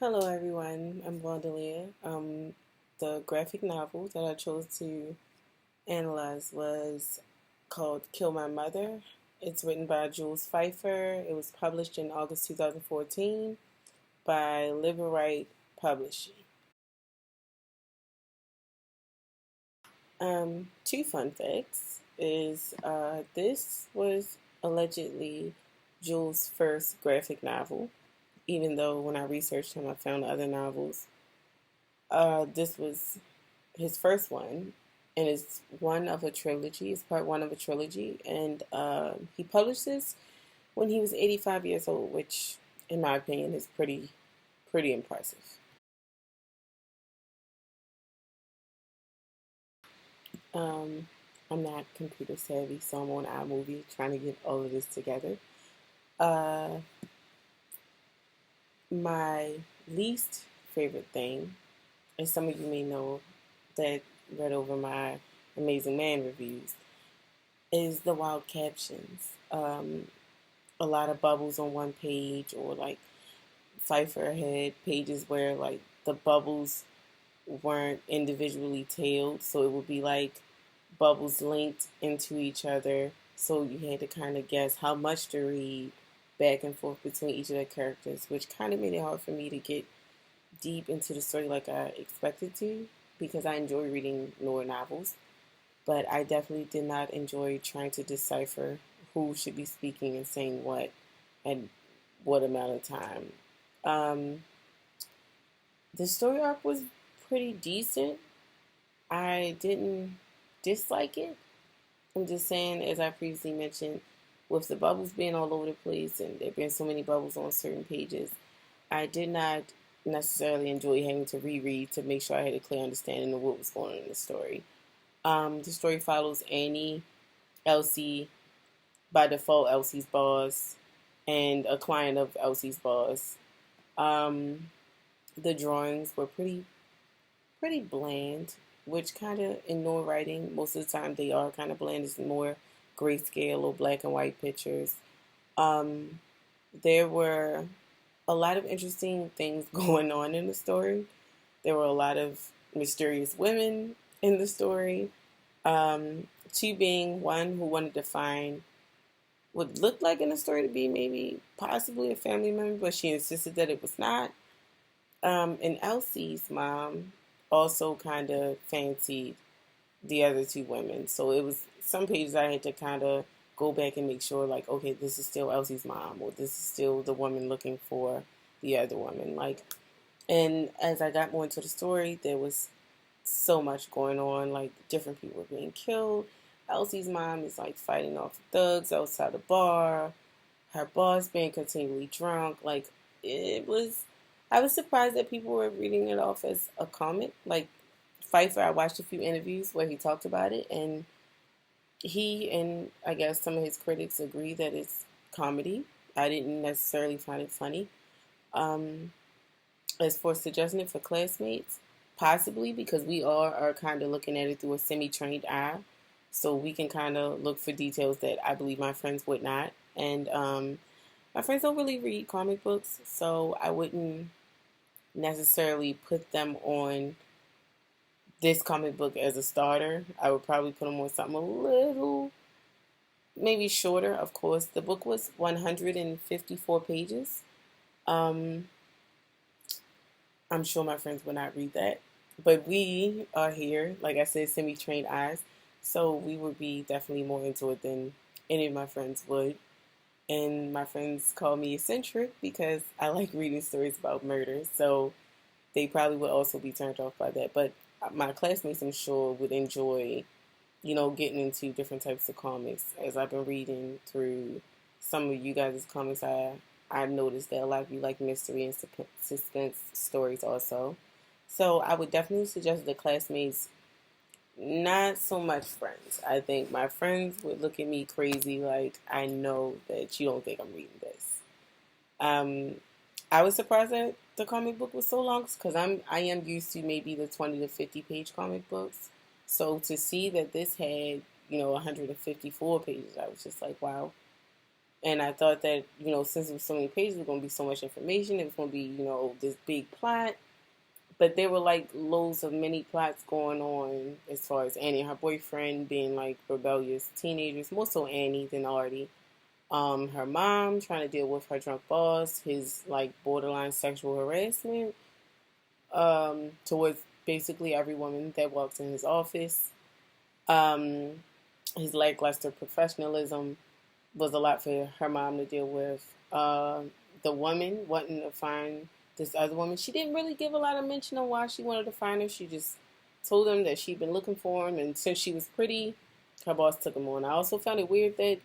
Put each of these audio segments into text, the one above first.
Hello, everyone. I'm Vondalia. The graphic novel that I chose to analyze was called Kill My Mother. It's written by Jules Pfeiffer. It was published in August 2014 by Liverite Publishing. Two fun facts is this was allegedly Jules' first graphic novel, even though when I researched him, I found other novels. This was his first one, and it's one of a trilogy. It's part one of a trilogy, and he published this when he was 85 years old, which, in my opinion, is pretty impressive. Um, I'm not computer savvy, so I'm on iMovie trying to get all of this together. Uh, my least favorite thing, as some of you may know that read over my Amazing Man reviews, is the wild captions. A lot of bubbles on one page, or like Pfeiffer had pages where like the bubbles weren't individually tailed, so it would be like bubbles linked into each other. So you had to kind of guess how much to read back and forth between each of the characters, which kind of made it hard for me to get deep into the story like I expected to, because I enjoy reading noir novels, but I definitely did not enjoy trying to decipher who should be speaking and saying what and what amount of time. Um, the story arc was pretty decent. I didn't dislike it. I'm just saying, as I previously mentioned, with the bubbles being all over the place and there being so many bubbles on certain pages, I did not necessarily enjoy having to reread to make sure I had a clear understanding of what was going on in the story. The story follows Annie, Elsie, by default Elsie's boss, and a client of Elsie's boss. Um, the drawings were pretty bland, which kind of in noir writing most of the time they are kind of bland. It's more grayscale or black and white pictures. Um, there were a lot of interesting things going on in the story. There were a lot of mysterious women in the story. Two being one who wanted to find what looked like in the story to be maybe possibly a family member, but she insisted that it was not. And Elsie's mom also kind of fancied the other two women. So it was some pages I had to kind of go back and make sure, like, okay, this is still Elsie's mom, or this is still the woman looking for the other woman. Like, and as I got more into the story, there was so much going on. Like, different people were being killed. Elsie's mom is like fighting off thugs outside the bar. Her boss being continually drunk. Like, it was. I was surprised that people were reading it off as a comic. Like, Pfeiffer, I watched a few interviews where he talked about it, and he and I guess some of his critics agree that it's comedy. I didn't necessarily find it funny. Um, as for suggesting it for classmates, possibly because we all are kind of looking at it through a semi-trained eye, so we can kind of look for details that I believe my friends would not. And my friends don't really read comic books, so I wouldn't necessarily put them on this comic book as a starter. I would probably put them on something a little, maybe shorter. Of course, the book was 154 pages. Um, I'm sure my friends would not read that. But we are here, like I said, semi-trained eyes. So we would be definitely more into it than any of my friends would. And my friends call me eccentric because I like reading stories about murder. So they probably would also be turned off by that. But my classmates, I'm sure, would enjoy, getting into different types of comics. As I've been reading through some of you guys' comics, I've noticed that a lot of you like mystery and suspense stories also. So I would definitely suggest the classmates, not so much friends. I think my friends would look at me crazy like, I know that you don't think I'm reading this. Um, I was surprised that the comic book was so long because I am used to maybe the 20 to 50 page comic books. So to see that this had 154 pages, I was just like, wow. And I thought that, since there was so many pages, it was going to be so much information. It was going to be, this big plot. But there were like loads of mini plots going on as far as Annie and her boyfriend being like rebellious teenagers, more so Annie than Artie. Her mom trying to deal with her drunk boss, his like borderline sexual harassment towards basically every woman that walks in his office. Um, his lackluster professionalism was a lot for her mom to deal with. The woman wanting to find this other woman, she didn't really give a lot of mention on why she wanted to find her. She just told him that she'd been looking for him, and since she was pretty, her boss took him on. I also found it weird that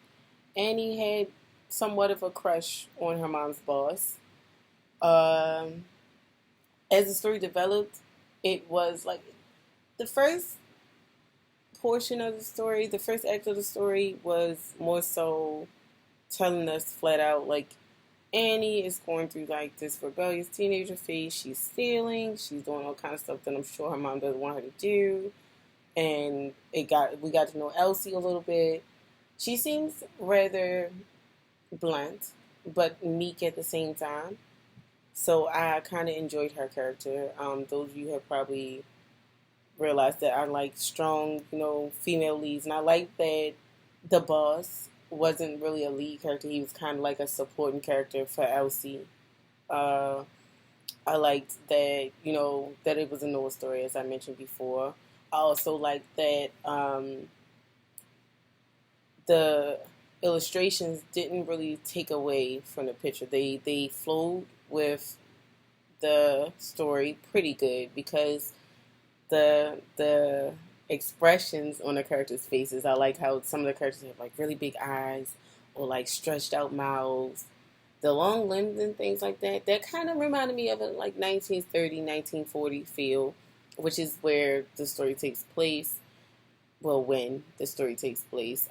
Annie had somewhat of a crush on her mom's boss. Um, as the story developed, it was like the first portion of the story, the first act of the story was more so telling us flat out like Annie is going through like this rebellious teenager phase. She's stealing, she's doing all kind of stuff that I'm sure her mom doesn't want her to do. And we got to know Elsie a little bit. She seems rather blunt, but meek at the same time. So I kind of enjoyed her character. Those of you have probably realized that I like strong, female leads. And I like that the boss wasn't really a lead character. He was kind of like a supporting character for Elsie. Uh, I liked that, that it was a Noah story, as I mentioned before. I also liked that the illustrations didn't really take away from the picture. They flowed with the story pretty good because the expressions on the characters' faces. I like how some of the characters have like really big eyes or like stretched out mouths. The long limbs and things like that. That kind of reminded me of a like 1930, 1940 feel, which is where the story takes place. Well, when the story takes place.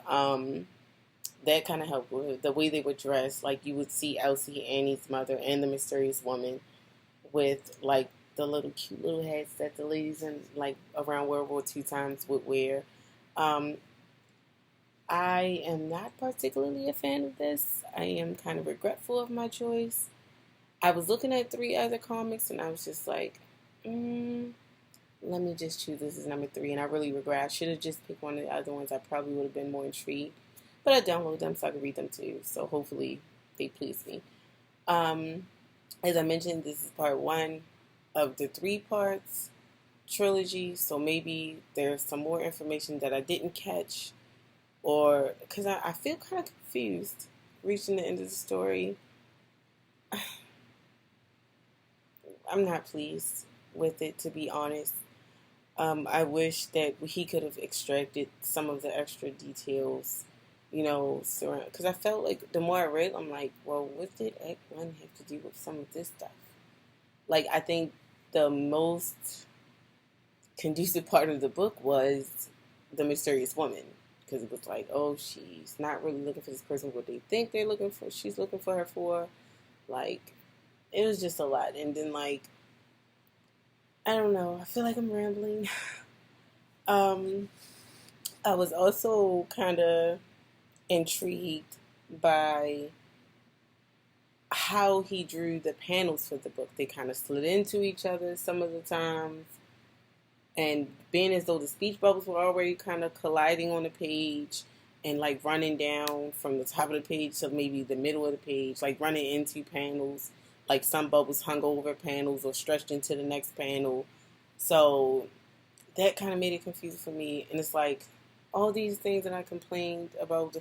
That kind of helped with the way they were dressed. Like you would see Elsie, Annie's mother, and the mysterious woman with like the little cute little hats that the ladies in like around World War II times would wear. I am not particularly a fan of this. I am kind of regretful of my choice. I was looking at 3 other comics and I was just like, let me just choose this as number 3. And I really regret. I should have just picked one of the other ones. I probably would have been more intrigued. But I downloaded them so I could read them too. So hopefully they please me. As I mentioned, this is part 1 of the 3 parts trilogy. So maybe there's some more information that I didn't catch. Or, because I feel kind of confused reaching the end of the story. I'm not pleased with it, to be honest. I wish that he could have extracted some of the extra details, because I felt like the more I read, I'm like, well, what did Act 1 have to do with some of this stuff? Like, I think the most conducive part of the book was the mysterious woman. Because it was like, oh, she's not really looking for this person, what they think they're looking for, she's looking for her for. Like, it was just a lot. And then, like, I don't know, I feel like I'm rambling. I was also kind of intrigued by how he drew the panels for the book. They kind of slid into each other some of the times. And being as though the speech bubbles were already kind of colliding on the page and like running down from the top of the page to maybe the middle of the page, like running into panels, like some bubbles hung over panels or stretched into the next panel. So that kind of made it confusing for me. And it's like all these things that I complained about the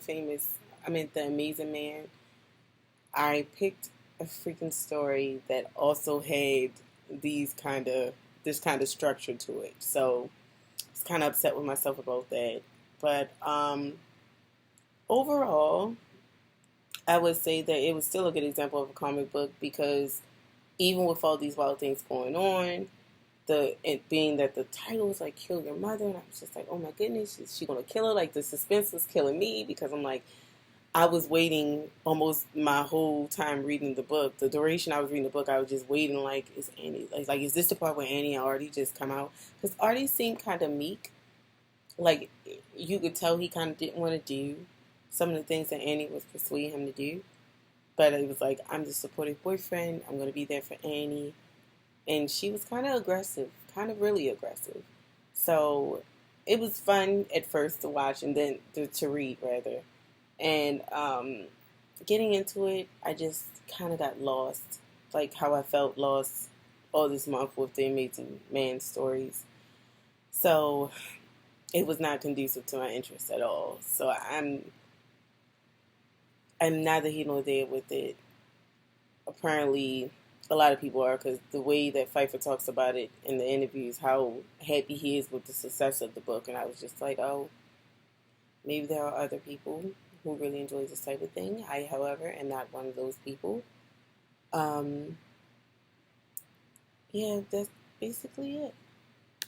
Amazing Man, I picked a freaking story that also had this kind of structure to it. So I was kind of upset with myself about that. But overall, I would say that it was still a good example of a comic book because even with all these wild things going on, it being that the title was like "Kill Your Mother," and I was just like, oh my goodness, is she gonna kill her? Like the suspense was killing me because I'm like, I was waiting almost my whole time reading the book. The duration I was reading the book, I was just waiting like, is Annie, like is this the part where Annie and Artie just come out? Because Artie seemed kind of meek. Like, you could tell he kind of didn't want to do some of the things that Annie was persuading him to do. But it was like, I'm the supportive boyfriend. I'm going to be there for Annie. And she was kind of aggressive, kind of really aggressive. So it was fun at first to watch and then to read, rather. And getting into it, I just kind of got lost. Like how I felt lost all this month with the Amazing Man stories. So it was not conducive to my interest at all. So I'm neither here nor there with it. Apparently, a lot of people are, because the way that Pfeiffer talks about it in the interviews, how happy he is with the success of the book, and I was just like, oh, maybe there are other people who really enjoy this type of thing. I, however, am not one of those people. Yeah, that's basically it.